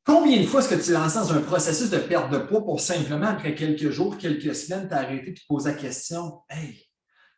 Combien de fois est-ce que tu es lancé dans un processus de perte de poids pour simplement, après quelques jours, quelques semaines, t'arrêter et te poser la question, hey,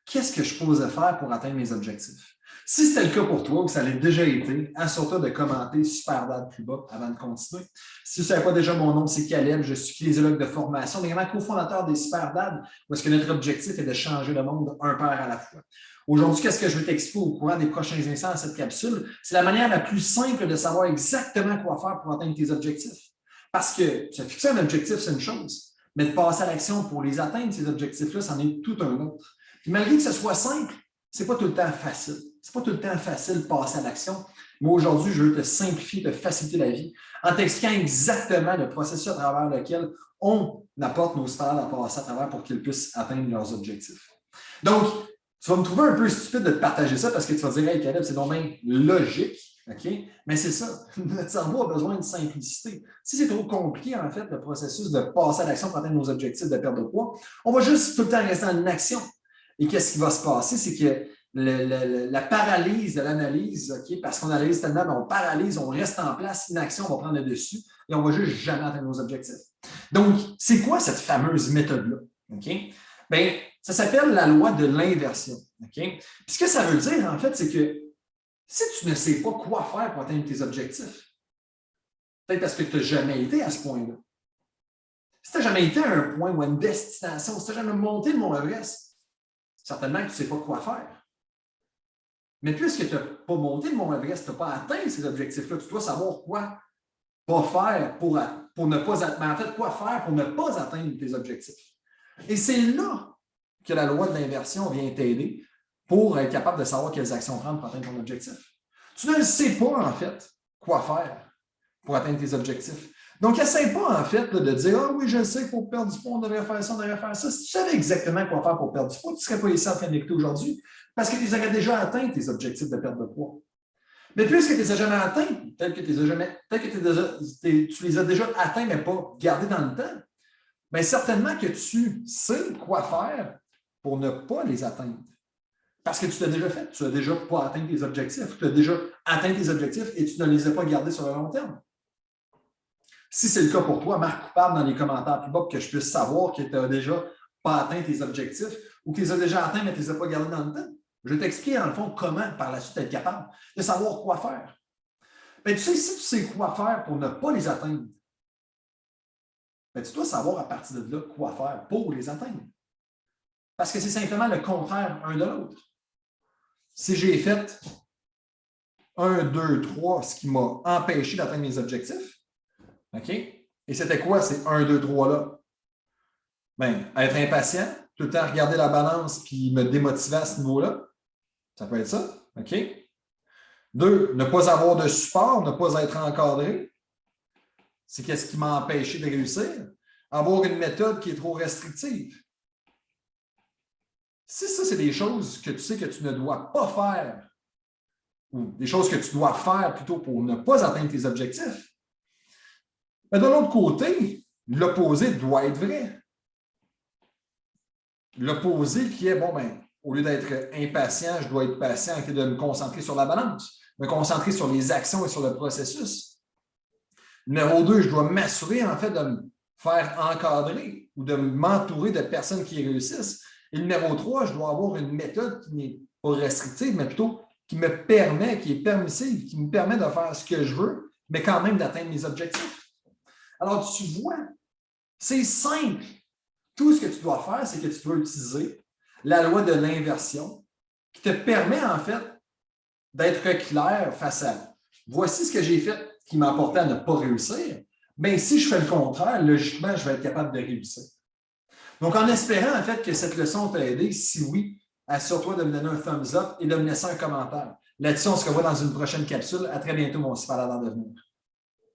qu'est-ce que je suis supposé faire pour atteindre mes objectifs? Si c'était le cas pour toi ou que ça l'ait déjà été, assure-toi de commenter SuperDad plus bas avant de continuer. Si tu ne savais pas déjà, mon nom, c'est Caleb, je suis kinésiologue de formation, mais également cofondateur des SuperDad, où est-ce que notre objectif est de changer le monde un père à la fois. Aujourd'hui, qu'est-ce que je vais t'expliquer au courant des prochains instants dans cette capsule? C'est la manière la plus simple de savoir exactement quoi faire pour atteindre tes objectifs. Parce que se fixer un objectif, c'est une chose, mais de passer à l'action pour les atteindre, ces objectifs-là, c'en est tout un autre. Puis malgré que ce soit simple, ce n'est pas tout le temps facile. Ce n'est pas tout le temps facile de passer à l'action. Mais aujourd'hui, je veux te simplifier, te faciliter la vie en t'expliquant exactement le processus à travers lequel on apporte nos sphères à passer à travers pour qu'ils puissent atteindre leurs objectifs. Donc, tu vas me trouver un peu stupide de te partager ça parce que tu vas dire, hey, Caleb, c'est donc bien logique. OK? Mais c'est ça. Notre cerveau a besoin de simplicité. Si c'est trop compliqué, en fait, le processus de passer à l'action pour atteindre nos objectifs de perte de poids, on va juste tout le temps rester en action. Et qu'est-ce qui va se passer? C'est que la paralyse de l'analyse, okay? Parce qu'on analyse tellement, on paralyse, on reste en place, inaction, on va prendre le dessus et on ne va juste jamais atteindre nos objectifs. Donc, c'est quoi cette fameuse méthode-là? Okay? Bien, ça s'appelle la loi de l'inversion. Okay? Puis ce que ça veut dire, en fait, c'est que si tu ne sais pas quoi faire pour atteindre tes objectifs, peut-être parce que tu n'as jamais été à ce point-là. Si tu n'as jamais été à un point ou à une destination, si tu n'as jamais monté le Mont Everest, certainement que tu ne sais pas quoi faire. Mais puisque tu n'as pas monté le Mont Everest, tu n'as pas atteint ces objectifs-là, tu dois savoir quoi pas faire pour ne pas atteindre, en fait, quoi faire pour ne pas atteindre tes objectifs. Et c'est là que la loi de l'inversion vient t'aider pour être capable de savoir quelles actions prendre pour atteindre ton objectif. Tu ne sais pas, en fait, quoi faire pour atteindre tes objectifs. Donc, essaie pas, en fait, de dire « Ah oui, je sais, pour perdre du poids, on devrait faire ça, on devrait faire ça. » Si tu savais exactement quoi faire pour perdre du poids, tu ne serais pas ici en train d'écouter aujourd'hui parce que tu aurais déjà atteint tes objectifs de perte de poids. Mais puisque tu ne les as jamais atteints, peut-être que tu les as déjà atteints, mais pas gardés dans le temps, bien certainement que tu sais quoi faire pour ne pas les atteindre. Parce que tu l'as déjà fait, tu n'as déjà pas atteint tes objectifs, tu as déjà atteint tes objectifs et tu ne les as pas gardés sur le long terme. Si c'est le cas pour toi, marque coupable dans les commentaires plus bas pour que je puisse savoir que tu n'as déjà pas atteint tes objectifs ou que tu les as déjà atteints mais tu ne les as pas gardés dans le temps. Je vais t'expliquer, dans le fond, comment, par la suite, être capable de savoir quoi faire. Bien, tu sais, si tu sais quoi faire pour ne pas les atteindre, bien, tu dois savoir à partir de là quoi faire pour les atteindre. Parce que c'est simplement le contraire un de l'autre. Si j'ai fait 1, 2, 3, ce qui m'a empêché d'atteindre mes objectifs, OK? Et c'était quoi ces 1, 2, 3 là? Bien, être impatient, tout le temps regarder la balance puis me démotiver à ce niveau-là. Ça peut être ça. OK? 2, ne pas avoir de support, ne pas être encadré. C'est qu'est-ce qui m'a empêché de réussir? Avoir une méthode qui est trop restrictive. Si ça, c'est des choses que tu sais que tu ne dois pas faire, ou des choses que tu dois faire plutôt pour ne pas atteindre tes objectifs, mais de l'autre côté, l'opposé doit être vrai. L'opposé qui est, bon, ben, au lieu d'être impatient, je dois être patient et de me concentrer sur la balance, me concentrer sur les actions et sur le processus. Numéro 2, je dois m'assurer, en fait, de me faire encadrer ou de m'entourer de personnes qui réussissent. Et numéro 3, je dois avoir une méthode qui n'est pas restrictive, mais plutôt qui me permet, qui est permissive, qui me permet de faire ce que je veux, mais quand même d'atteindre mes objectifs. Alors, tu vois, c'est simple. Tout ce que tu dois faire, c'est que tu dois utiliser la loi de l'inversion qui te permet, en fait, d'être clair face à voici ce que j'ai fait qui m'a apporté à ne pas réussir. Bien, si je fais le contraire, logiquement, je vais être capable de réussir. Donc, en espérant, en fait, que cette leçon t'a aidé, si oui, assure-toi de me donner un thumbs up et de me laisser un commentaire. Là-dessus, on se revoit dans une prochaine capsule. À très bientôt, mon super à devenir.